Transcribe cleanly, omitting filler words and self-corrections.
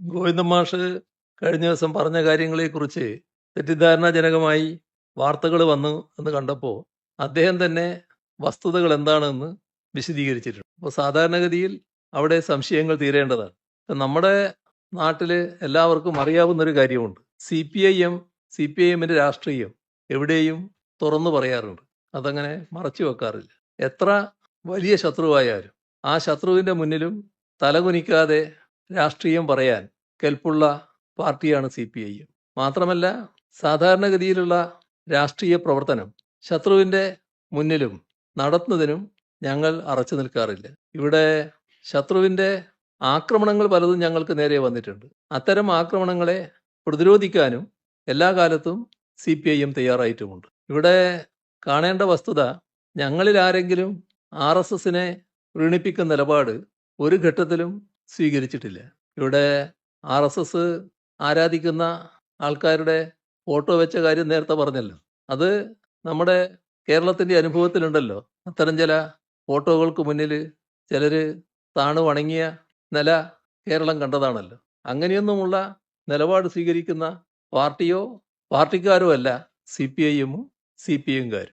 ഗോവിന്ദൻ മാഷ് കഴിഞ്ഞ ദിവസം പറഞ്ഞ കാര്യങ്ങളെക്കുറിച്ച് തെറ്റിദ്ധാരണാജനകമായി വാർത്തകൾ വന്നു എന്ന് കണ്ടപ്പോൾ അദ്ദേഹം തന്നെ വസ്തുതകൾ എന്താണെന്ന് വിശദീകരിച്ചിട്ടുണ്ട്. അപ്പോൾ സാധാരണഗതിയിൽ അവിടെ സംശയങ്ങൾ തീരേണ്ടതാണ്. ഇപ്പം നമ്മുടെ നാട്ടിൽ എല്ലാവർക്കും അറിയാവുന്നൊരു കാര്യമുണ്ട്. സി പി ഐ എമ്മിൻ്റെ രാഷ്ട്രീയം എവിടെയും തുറന്നു പറയാറുണ്ട്. അതങ്ങനെ മറച്ചു വെക്കാറില്ല. എത്ര വലിയ ശത്രുവായാലും ആ ശത്രുവിൻ്റെ മുന്നിലും തലകുനിക്കാതെ രാഷ്ട്രീയം പറയാൻ കെൽപ്പുള്ള പാർട്ടിയാണ് സി പി ഐ എം. മാത്രമല്ല, സാധാരണഗതിയിലുള്ള രാഷ്ട്രീയ പ്രവർത്തനം ശത്രുവിൻ്റെ മുന്നിലും നടത്തുന്നതിനും ഞങ്ങൾ അറച്ചു നിൽക്കാറില്ല. ഇവിടെ ശത്രുവിൻ്റെ ആക്രമണങ്ങൾ പലതും ഞങ്ങൾക്ക് നേരെ വന്നിട്ടുണ്ട്. അത്തരം ആക്രമണങ്ങളെ പ്രതിരോധിക്കാനും എല്ലാ കാലത്തും സി പി ഐ എം തയ്യാറായിട്ടുമുണ്ട്. ഇവിടെ കാണേണ്ട വസ്തുത, ഞങ്ങളിൽ ആരെങ്കിലും ആർ എസ് എസിനെ പ്രീണിപ്പിക്കുന്ന നിലപാട് ഒരു ഘട്ടത്തിലും സ്വീകരിച്ചിട്ടില്ല. ഇവിടെ ആർ എസ് എസ് ആരാധിക്കുന്ന ആൾക്കാരുടെ ഫോട്ടോ വെച്ച കാര്യം നേരത്തെ പറഞ്ഞല്ലോ. അത് നമ്മുടെ കേരളത്തിൻ്റെ അനുഭവത്തിലുണ്ടല്ലോ. അത്തരം ചില ഫോട്ടോകൾക്ക് മുന്നിൽ ചിലർ താണു വണങ്ങിയ നില കേരളം കണ്ടതാണല്ലോ. അങ്ങനെയൊന്നുമുള്ള നിലപാട് സ്വീകരിക്കുന്ന പാർട്ടിയോ പാർട്ടിക്കാരോ അല്ല സി പി ഐ എമ്മും സി പി എംകാരും.